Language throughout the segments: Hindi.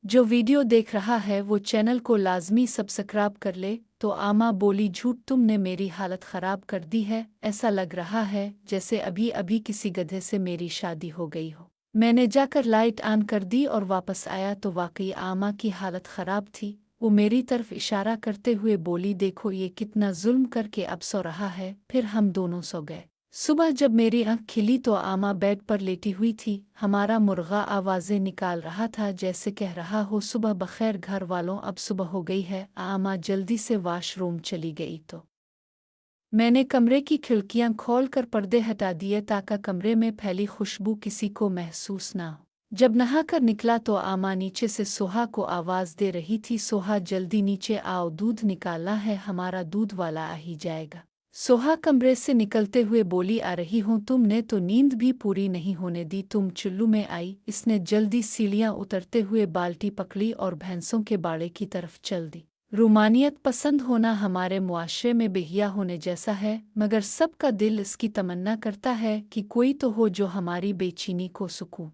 जो वीडियो देख रहा है वो चैनल को लाजमी सब्सक्राइब कर ले। तो आमा बोली, झूठ, तुमने मेरी हालत ख़राब कर दी है। ऐसा लग रहा है जैसे अभी अभी किसी गधे से मेरी शादी हो गई हो। मैंने जाकर लाइट ऑन कर दी और वापस आया तो वाकई आमा की हालत ख़राब थी। वो मेरी तरफ इशारा करते हुए बोली, देखो ये कितना जुल्म करके अब सो रहा है। फिर हम दोनों सो गए। सुबह जब मेरी आँख खिली तो आमा बेड पर लेटी हुई थी। हमारा मुर्गा आवाज़ें निकाल रहा था जैसे कह रहा हो, सुबह बखैर घर वालों, अब सुबह हो गई है। आमा जल्दी से वॉशरूम चली गई तो मैंने कमरे की खिड़कियां खोलकर पर्दे हटा दिए ताकि कमरे में फैली खुशबू किसी को महसूस ना हो। जब नहाकर निकला तो आमा नीचे से सोहा को आवाज़ दे रही थी, सोहा जल्दी नीचे आओ, दूध निकालना है, हमारा दूध वाला आ ही जाएगा। सोहा कमरे से निकलते हुए बोली, आ रही हूँ। तुमने तो नींद भी पूरी नहीं होने दी, तुम चुल्लू में आई। इसने जल्दी सीढ़ियाँ उतरते हुए बाल्टी पकड़ी और भैंसों के बाड़े की तरफ चल दी। रूमानियत पसंद होना हमारे मुआशरे में बेहिया होने जैसा है, मगर सबका दिल इसकी तमन्ना करता है कि कोई तो हो जो हमारी बेचैनी को सुकून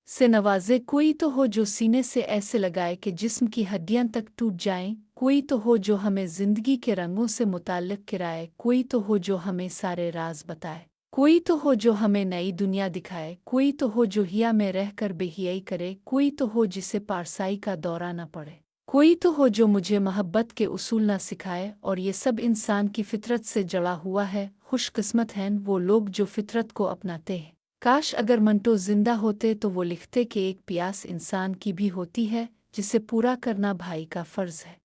से नवाजे, कोई तो हो जो सीने से ऐसे लगाए कि जिस्म की हड्डियां तक टूट जाएं, कोई तो हो जो हमें जिंदगी के रंगों से मुताल्लिक कराए, कोई तो हो जो हमें सारे राज बताए, कोई तो हो जो हमें नई दुनिया दिखाए, कोई तो हो जो हिया में रहकर बेहियाई करे, कोई तो हो जिसे पारसाई का दौरा न पड़े, कोई तो हो जो मुझे मोहब्बत के उसूल न सिखाए। और ये सब इंसान की फितरत से जड़ा हुआ है। खुशकिस्मत हैं वो लोग जो फितरत को अपनाते हैं। काश अगर मंटो जिंदा होते तो वो लिखते कि एक प्यास इंसान की भी होती है जिसे पूरा करना भाई का फर्ज है।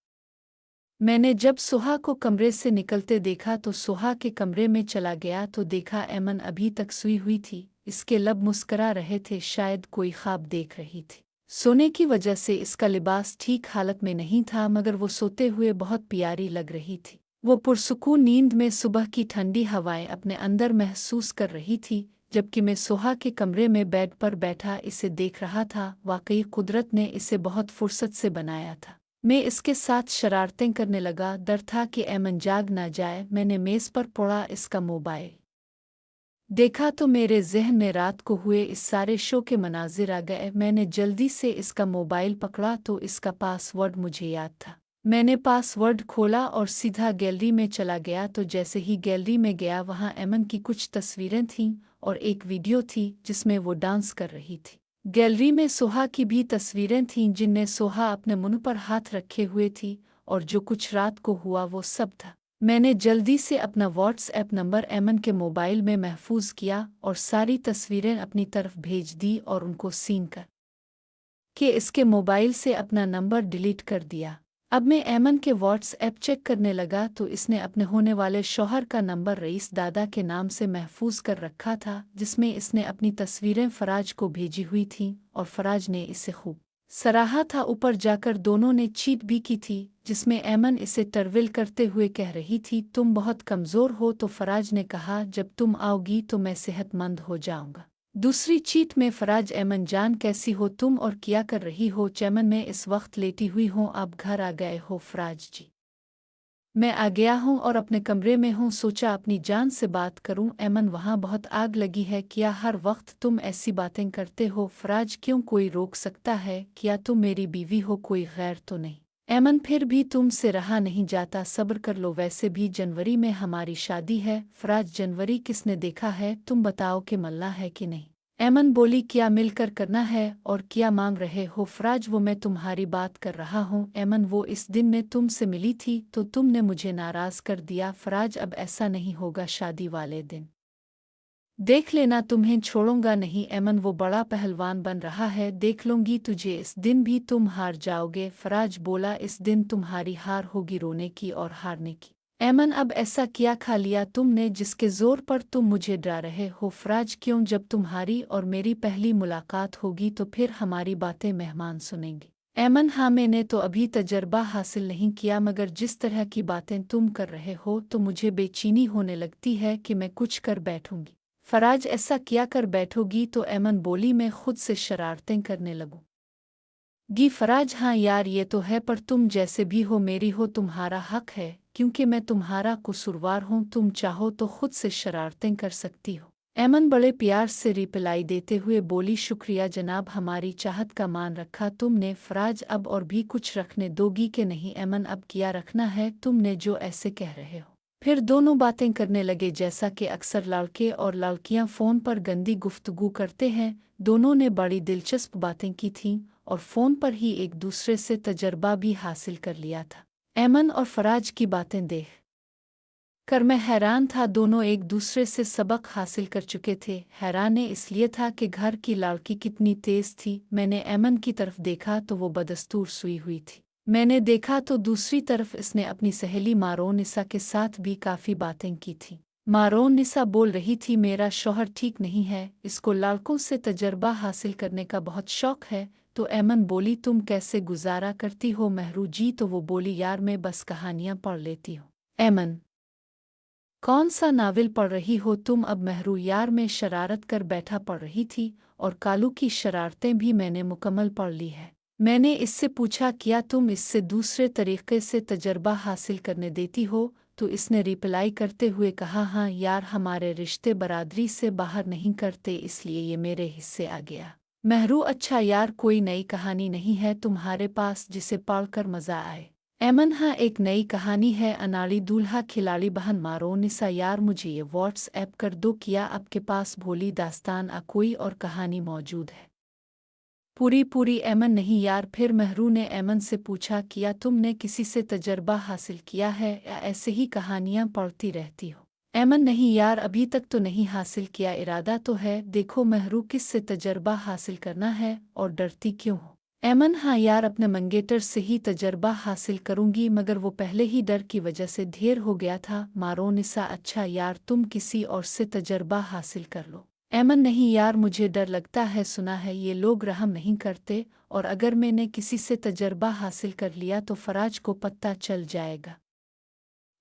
मैंने जब सोहा को कमरे से निकलते देखा तो सोहा के कमरे में चला गया तो देखा ऐमन अभी तक सोई हुई थी। इसके लब मुस्करा रहे थे, शायद कोई ख्वाब देख रही थी। सोने की वजह से इसका लिबास ठीक हालत में नहीं था, मगर वो सोते हुए बहुत प्यारी लग रही थी। वो पुरसुकून नींद में सुबह की ठंडी हवाएं अपने अंदर महसूस कर रही थी, जबकि मैं सोहा के कमरे में बेड पर बैठा इसे देख रहा था। वाकई कुदरत ने इसे बहुत फुर्सत से बनाया था। मैं इसके साथ शरारतें करने लगा। डर था कि ऐमन जाग ना जाए। मैंने मेज़ पर पड़ा इसका मोबाइल देखा तो मेरे जहन में रात को हुए इस सारे शो के मनाजिर आ गए। मैंने जल्दी से इसका मोबाइल पकड़ा तो इसका पासवर्ड मुझे याद था। मैंने पासवर्ड खोला और सीधा गैलरी में चला गया। तो जैसे ही गैलरी में गया वहाँ ऐमन की कुछ तस्वीरें थीं और एक वीडियो थी जिसमें वो डांस कर रही थी। गैलरी में सोहा की भी तस्वीरें थीं जिनमें सोहा अपने मुंह पर हाथ रखे हुए थी, और जो कुछ रात को हुआ वो सब था। मैंने जल्दी से अपना व्हाट्सएप नंबर ऐमन के मोबाइल में महफूज किया और सारी तस्वीरें अपनी तरफ भेज दी और उनको सीन कर के इसके मोबाइल से अपना नंबर डिलीट कर दिया। अब मैं ऐमन के व्हाट्सएप चेक करने लगा तो इसने अपने होने वाले शौहर का नंबर रईस दादा के नाम से महफूज कर रखा था, जिसमें इसने अपनी तस्वीरें फराज को भेजी हुई थीं और फराज ने इसे खूब सराहा था। ऊपर जाकर दोनों ने चीट भी की थी, जिसमें ऐमन इसे टरविल करते हुए कह रही थी, तुम बहुत कमज़ोर हो। तो फराज ने कहा, जब तुम आओगी तो मैं सेहतमंद हो जाऊंगा। दूसरी चीट में फराज, ऐमन जान कैसी हो तुम और क्या कर रही हो? चैमन, मैं इस वक्त लेटी हुई हूँ, आप घर आ गए हो? फराज, जी मैं आ गया हूँ और अपने कमरे में हूँ, सोचा अपनी जान से बात करूँ। ऐमन, वहाँ बहुत आग लगी है, क्या हर वक्त तुम ऐसी बातें करते हो? फराज, क्यों, कोई रोक सकता है? क्या तुम मेरी बीवी हो, कोई गैर तो नहीं? ऐमन, फिर भी तुमसे रहा नहीं जाता, सब्र कर लो, वैसे भी जनवरी में हमारी शादी है। फराज, जनवरी किसने देखा है, तुम बताओ कि मल्ला है कि नहीं? ऐमन बोली, क्या मिलकर करना है और क्या मांग रहे हो? फराज, वो मैं तुम्हारी बात कर रहा हूँ। ऐमन, वो इस दिन मैं तुमसे मिली थी तो तुमने मुझे नाराज कर दिया। फराज, अब ऐसा नहीं होगा, शादी वाले दिन देख लेना, तुम्हें छोड़ूंगा नहीं। ऐमन, वो बड़ा पहलवान बन रहा है, देख लूंगी तुझे, इस दिन भी तुम हार जाओगे। फराज बोला, इस दिन तुम्हारी हार होगी, रोने की और हारने की। ऐमन, अब ऐसा क्या खा लिया तुमने जिसके जोर पर तुम मुझे डरा रहे हो? फराज, क्यों, जब तुम्हारी और मेरी पहली मुलाकात होगी तो फिर हमारी बातें मेहमान सुनेंगे। ऐमन, हाँ, मैंने तो अभी तजर्बा हासिल नहीं किया, मगर जिस तरह की बातें तुम कर रहे हो तो मुझे बेचैनी होने लगती है कि मैं कुछ कर बैठूंगी। फराज, ऐसा क्या कर बैठोगी? तो ऐमन बोली, मैं खुद से शरारतें करने लगूं गी। फराज, हाँ यार, ये तो है, पर तुम जैसे भी हो मेरी हो, तुम्हारा हक है, क्योंकि मैं तुम्हारा कसूरवार हूँ। तुम चाहो तो खुद से शरारतें कर सकती हो। ऐमन बड़े प्यार से रिप्लाई देते हुए बोली, शुक्रिया जनाब, हमारी चाहत का मान रखा तुमने। फराज, अब और भी कुछ रखने दोगी कि नहीं? ऐमन, अब क्या रखना है तुमने जो ऐसे कह रहे हो? फिर दोनों बातें करने लगे जैसा कि अक्सर लड़के और लड़कियां फ़ोन पर गंदी गुफ्तगू करते हैं। दोनों ने बड़ी दिलचस्प बातें की थीं और फ़ोन पर ही एक दूसरे से तजर्बा भी हासिल कर लिया था। ऐमन और फराज की बातें देख कर मैं हैरान था। दोनों एक दूसरे से सबक हासिल कर चुके थे। हैरान इसलिए था कि घर की लड़की कितनी तेज़ थी। मैंने ऐमन की तरफ देखा तो वो बदस्तूर सोई हुई थी। मैंने देखा तो दूसरी तरफ इसने अपनी सहेली मारोनिसा के साथ भी काफ़ी बातें की थी। मारोनिसा बोल रही थी, मेरा शौहर ठीक नहीं है, इसको लड़कों से तजर्बा हासिल करने का बहुत शौक है। तो ऐमन बोली, तुम कैसे गुजारा करती हो महरू जी? तो वो बोली, यार मैं बस कहानियाँ पढ़ लेती हूँ। ऐमन, कौन सा नावल पढ़ रही हो तुम? अब महरू, यार मैं शरारत कर बैठा पढ़ रही थी और कालू की शरारतें भी मैंने मुकम्मल पढ़ ली है। मैंने इससे पूछा, क्या तुम इससे दूसरे तरीके से तजर्बा हासिल करने देती हो? तो इसने रिप्लाई करते हुए कहा, हाँ यार, हमारे रिश्ते बरादरी से बाहर नहीं करते, इसलिए ये मेरे हिस्से आ गया। महरू, अच्छा यार, कोई नई कहानी नहीं है तुम्हारे पास जिसे पढ़कर मज़ा आए? ऐमन, हाँ एक नई कहानी है, अनाड़ी दूल्हा खिलाड़ी बहन मारोनिसा। यार मुझे ये व्हाट्सएप कर दो, किया आपके पास भोली दास्तान कोई और कहानी मौजूद है? पूरी पूरी। ऐमन, नहीं यार। फिर महरू ने ऐमन से पूछा, किया तुमने किसी से तजर्बा हासिल किया है या ऐसे ही कहानियाँ पढ़ती रहती हो? ऐमन, नहीं यार, अभी तक तो नहीं हासिल किया, इरादा तो है। देखो महरू, किस से तजर्बा हासिल करना है और डरती क्यों हो? ऐमन, हाँ यार, अपने मंगेतर से ही तजर्बा हासिल करूंगी, मगर वो पहले ही डर की वजह से ढेर हो गया था। मारोनिसा, अच्छा यार, तुम किसी और से तजर्बा हासिल कर लो। ऐमन, नहीं यार, मुझे डर लगता है, सुना है ये लोग रहम नहीं करते, और अगर मैंने किसी से तजर्बा हासिल कर लिया तो फराज को पता चल जाएगा।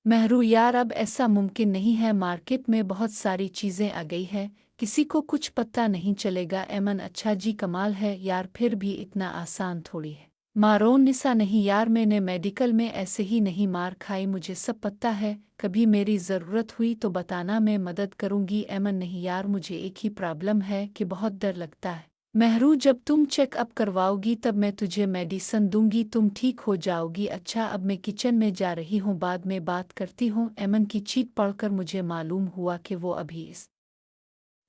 महरू, यार अब ऐसा मुमकिन नहीं है, मार्केट में बहुत सारी चीज़ें आ गई है, किसी को कुछ पता नहीं चलेगा। ऐमन, अच्छा जी, कमाल है यार, फिर भी इतना आसान थोड़ी है। मारोनिसा, नहीं यार, मैंने मेडिकल में ऐसे ही नहीं मार खाई, मुझे सब पता है, कभी मेरी ज़रूरत हुई तो बताना, मैं मदद करूंगी। ऐमन, नहीं यार, मुझे एक ही प्रॉब्लम है कि बहुत डर लगता है। महरू, जब तुम चेकअप करवाओगी तब मैं तुझे मेडिसिन दूंगी, तुम ठीक हो जाओगी। अच्छा, अब मैं किचन में जा रही हूँ, बाद में बात करती हूँ। ऐमन की चीख पढ़कर मुझे मालूम हुआ कि वो अभी इस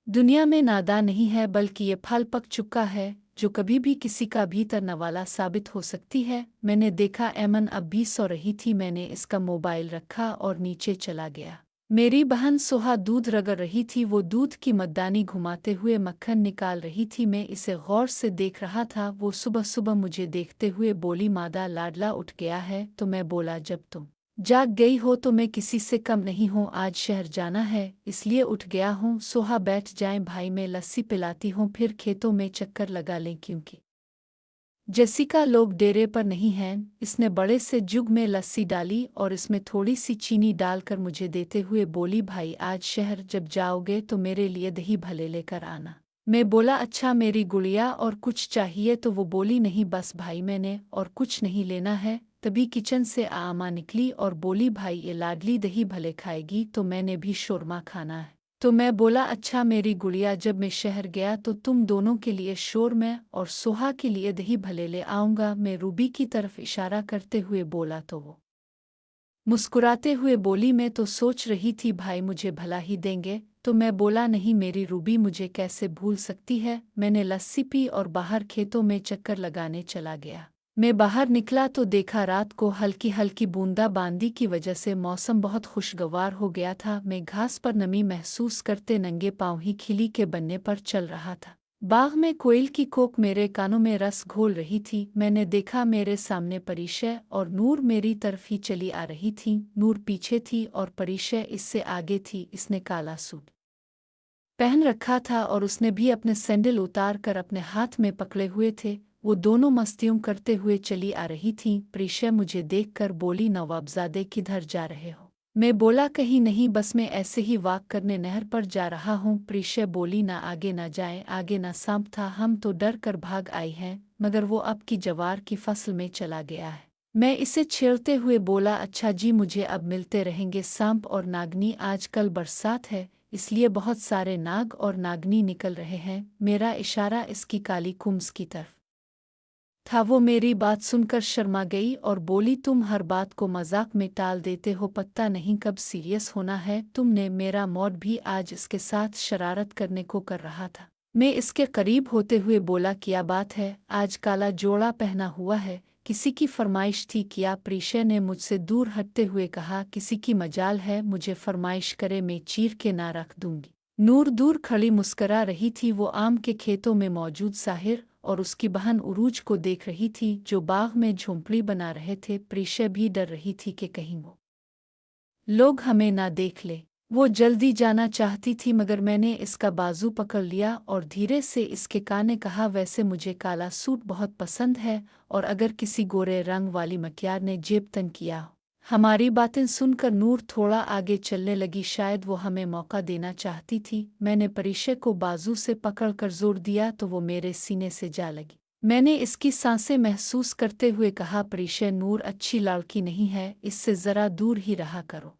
दुनिया में नादान नहीं है, बल्कि ये फल पक चुका है जो कभी भी किसी का भी तरने वाला साबित हो सकती है। मैंने देखा ऐमन अब भी सो रही थी। मैंने इसका मोबाइल रखा और नीचे चला गया। मेरी बहन सोहा दूध रगड़ रही थी, वो दूध की मद्दानी घुमाते हुए मक्खन निकाल रही थी। मैं इसे गौर से देख रहा था। वो सुबह सुबह मुझे देखते हुए बोली, मादा लाडला उठ गया है? तो मैं बोला, जब तुम जाग गई हो तो मैं किसी से कम नहीं हूँ, आज शहर जाना है इसलिए उठ गया हूँ। सोहा, बैठ जाएं भाई, मैं लस्सी पिलाती हूँ, फिर खेतों में चक्कर लगा लें, क्योंकि जेसिका लोग डेरे पर नहीं हैं। इसने बड़े से जुग में लस्सी डाली और इसमें थोड़ी सी चीनी डालकर मुझे देते हुए बोली, भाई आज शहर जब जाओगे तो मेरे लिए दही भले लेकर आना। मैं बोला, अच्छा मेरी गुड़िया, और कुछ चाहिए? तो वो बोली, नहीं बस भाई, मैंने और कुछ नहीं लेना है। तभी किचन से आमा निकली और बोली, भाई ये लाडली दही भले खाएगी तो मैंने भी शोरमा खाना है। तो मैं बोला, अच्छा मेरी गुड़िया, जब मैं शहर गया तो तुम दोनों के लिए शोरमा और सोहा के लिए दही भले ले आऊँगा। मैं रूबी की तरफ इशारा करते हुए बोला तो वो मुस्कुराते हुए बोली, मैं तो सोच रही थी भाई मुझे भला ही देंगे। तो मैं बोला, नहीं मेरी रूबी मुझे कैसे भूल सकती है। मैंने लस्सी पी और बाहर खेतों में चक्कर लगाने चला गया। मैं बाहर निकला तो देखा रात को हल्की हल्की बूंदाबांदी की वजह से मौसम बहुत खुशगवार हो गया था। मैं घास पर नमी महसूस करते नंगे पाँव ही खिली के बनने पर चल रहा था। बाग में कोयल की कोक मेरे कानों में रस घोल रही थी। मैंने देखा मेरे सामने परिशय और नूर मेरी तरफ ही चली आ रही थी। नूर पीछे थी और परिशय इससे आगे थी। इसने काला सूट पहन रखा था और उसने भी अपने सैंडल उतार कर अपने हाथ में पकड़े हुए थे। वो दोनों मस्तियों करते हुए चली आ रही थीं। परिशय मुझे देखकर बोली, नवाबजादे किधर जा रहे हो? मैं बोला, कहीं नहीं, बस मैं ऐसे ही वॉक करने नहर पर जा रहा हूँ। परिशय बोली, ना आगे ना जाए, आगे ना सांप था, हम तो डर कर भाग आई हैं, मगर वो अब की जवार की फसल में चला गया है। मैं इसे छेड़ते हुए बोला, अच्छा जी, मुझे अब मिलते रहेंगे सांप और नागनी, आजकल बरसात है इसलिए बहुत सारे नाग और नागनी निकल रहे हैं। मेरा इशारा इसकी काली कुम्स की तरफ था। वो मेरी बात सुनकर शर्मा गई और बोली, तुम हर बात को मजाक में टाल देते हो, पता नहीं कब सीरियस होना है तुमने। मेरा मौत भी आज इसके साथ शरारत करने को कर रहा था। मैं इसके करीब होते हुए बोला, क्या बात है, आज काला जोड़ा पहना हुआ है, किसी की फरमाइश थी क्या? प्रीशय ने मुझसे दूर हटते हुए कहा, किसी की मजाल है, मुझे फरमाइश करे मैं चीर के ना रख दूंगी। नूर दूर खड़ी मुस्करा रही थी। वो आम के खेतों में मौजूद साहिर और उसकी बहन उरूज को देख रही थी, जो बाग में झोंपड़ी बना रहे थे। प्रीशय भी डर रही थी कि कहीं वो लोग हमें ना देख ले। वो जल्दी जाना चाहती थी, मगर मैंने इसका बाजू पकड़ लिया और धीरे से इसके काने कहा, वैसे मुझे काला सूट बहुत पसंद है, और अगर किसी गोरे रंग वाली मक्यार ने जेब तन किया हो। हमारी बातें सुनकर नूर थोड़ा आगे चलने लगी, शायद वो हमें मौका देना चाहती थी। मैंने परिशय को बाजू से पकड़कर जोर दिया तो वो मेरे सीने से जा लगी। मैंने इसकी सांसें महसूस करते हुए कहा, परिशय, नूर अच्छी लड़की नहीं है, इससे ज़रा दूर ही रहा करो।